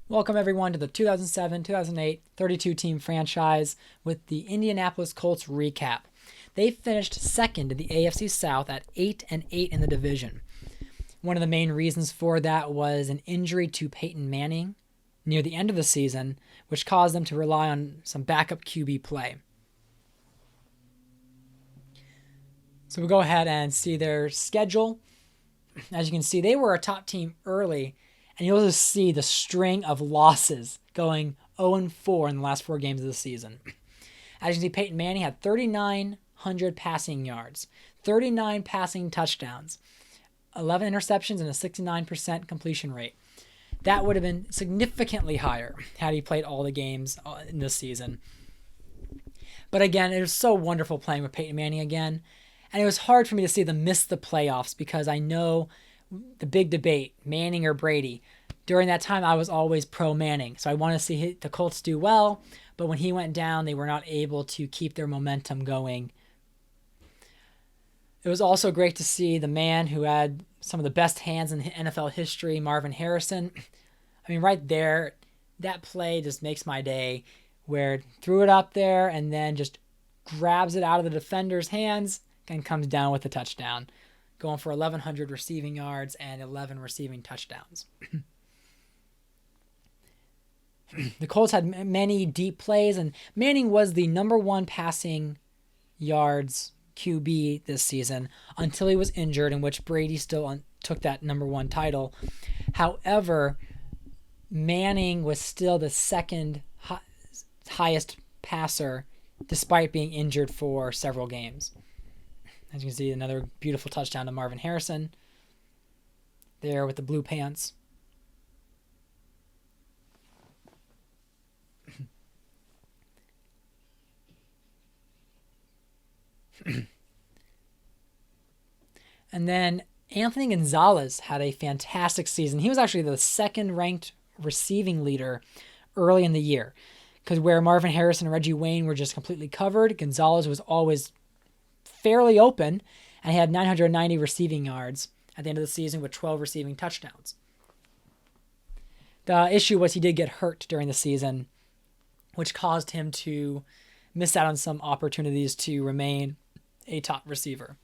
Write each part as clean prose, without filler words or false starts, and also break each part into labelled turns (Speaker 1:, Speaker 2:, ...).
Speaker 1: Welcome everyone to the 2007-2008 32-team franchise with the Indianapolis Colts Recap. They finished second in the AFC South at 8-8 in the division. One of the main reasons for that was an injury to Peyton Manning near the end of the season, which caused them to rely on some backup QB play. So we'll go ahead and see their schedule. As you can see, they were a top team early, and you'll just see the string of losses going 0-4 in the last 4 games of the season. As you can see, Peyton Manning had 3,900 passing yards, 39 passing touchdowns, 11 interceptions, and a 69% completion rate. That would have been significantly higher had he played all the games in this season. But again, it was so wonderful playing with Peyton Manning again. And it was hard for me to see them miss the playoffs because I know the big debate, Manning or Brady. During that time, I was always pro Manning. So I wanted to see the Colts do well. But when he went down, they were not able to keep their momentum going. It was also great to see the man who had some of the best hands in NFL history, Marvin Harrison. I mean, right there, that play just makes my day, where threw it up there and then just grabs it out of the defender's hands and comes down with a touchdown, going for 1,100 receiving yards and 11 receiving touchdowns. The Colts had many deep plays, and Manning was the number one passing yards QB this season until he was injured, in which Brady still took that number one title. However, Manning was still the second highest passer despite being injured for several games. As you can see, another beautiful touchdown to Marvin Harrison there with the blue pants. And then Anthony Gonzalez had a fantastic season. He was actually the second-ranked receiving leader early in the year, because where Marvin Harrison and Reggie Wayne were just completely covered, Gonzalez was always fairly open, and he had 990 receiving yards at the end of the season with 12 receiving touchdowns. The issue was he did get hurt during the season, which caused him to miss out on some opportunities to remain a top receiver.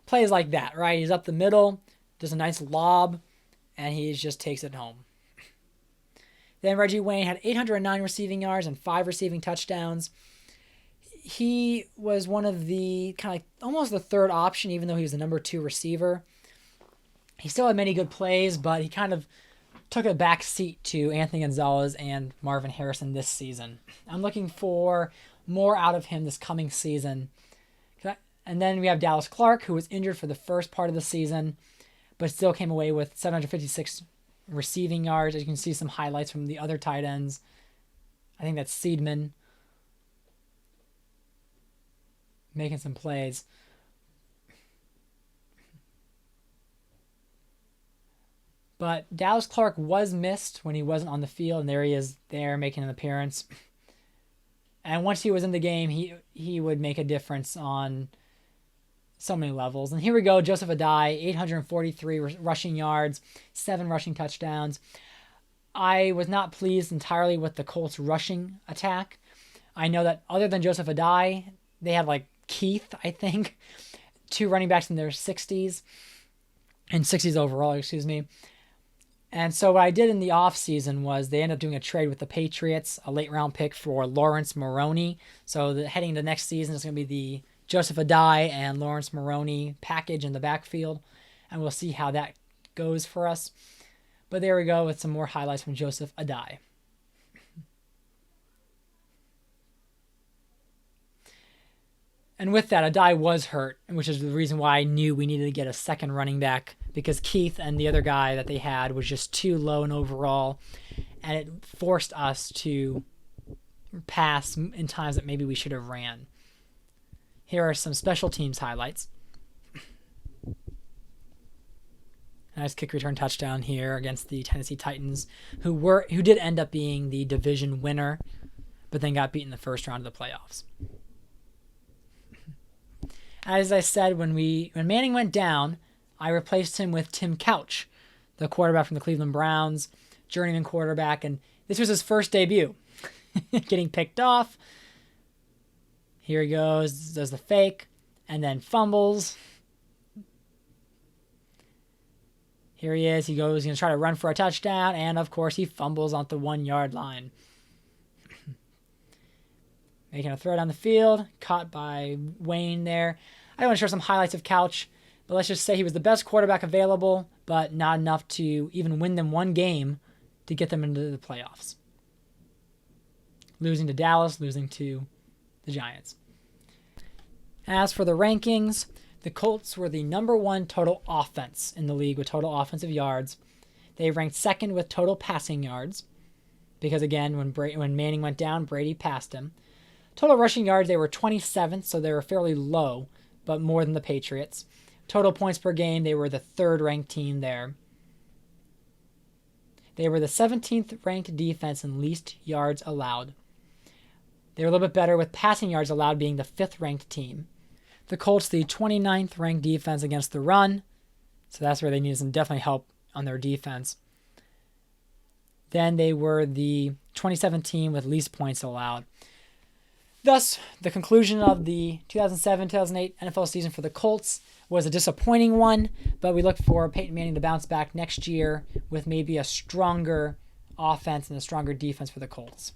Speaker 1: Plays like that, right? He's up the middle, does a nice lob, and he just takes it home. Then Reggie Wayne had 809 receiving yards and 5 receiving touchdowns. He was one of the kind of like almost the third option, even though he was the number 2 receiver. He still had many good plays, but he kind of took a back seat to Anthony Gonzalez and Marvin Harrison this season. I'm looking for more out of him this coming season. And then we have Dallas Clark, who was injured for the first part of the season, but still came away with 756 receiving yards. As you can see some highlights from the other tight ends. I think that's Seedman making some plays. But Dallas Clark was missed when he wasn't on the field, and there he is there making an appearance. And once he was in the game, he would make a difference on so many levels. And here we go, Joseph Adai, 843 rushing yards, 7 rushing touchdowns. I was not pleased entirely with the Colts rushing attack. I know that other than Joseph Adai, they had like Keith, I think, 2 running backs in their 60s, and 60s overall, excuse me. And so what I did in the offseason was they ended up doing a trade with the Patriots, a late round pick for Lawrence Maroney. So heading into next season is going to be the Joseph Adai and Lawrence Maroney package in the backfield, and we'll see how that goes for us. But there we go with some more highlights from Joseph Adai. And with that, Adai was hurt, which is the reason why I knew we needed to get a second running back, because Keith and the other guy that they had was just too low in overall, and it forced us to pass in times that maybe we should have ran. Here are some special teams highlights. Nice kick return touchdown here against the Tennessee Titans, who did end up being the division winner, but then got beaten in the first round of the playoffs. As I said, when Manning went down, I replaced him with Tim Couch, the quarterback from the Cleveland Browns, journeyman quarterback, and this was his first debut. Getting picked off. Here he goes, does the fake, and then fumbles. Here he is. He goes, he's going to try to run for a touchdown, and of course he fumbles on the 1 yard line. Making a throw down the field, caught by Wayne there. I want to show some highlights of Couch, but let's just say he was the best quarterback available, but not enough to even win them one game to get them into the playoffs. Losing to Dallas, losing to the Giants. As for the rankings, the Colts were the number 1 total offense in the league with total offensive yards. They ranked second with total passing yards because, again, when Manning went down, Brady passed him. Total rushing yards, they were 27th, so they were fairly low, but more than the Patriots. Total points per game, they were the 3rd ranked team there. They were the 17th ranked defense in least yards allowed. They were a little bit better with passing yards allowed being the 5th ranked team. The Colts, the 29th ranked defense against the run, so that's where they needed some definitely help on their defense. Then they were the 27th team with least points allowed. Thus, the conclusion of the 2007-2008 NFL season for the Colts was a disappointing one, but we look for Peyton Manning to bounce back next year with maybe a stronger offense and a stronger defense for the Colts.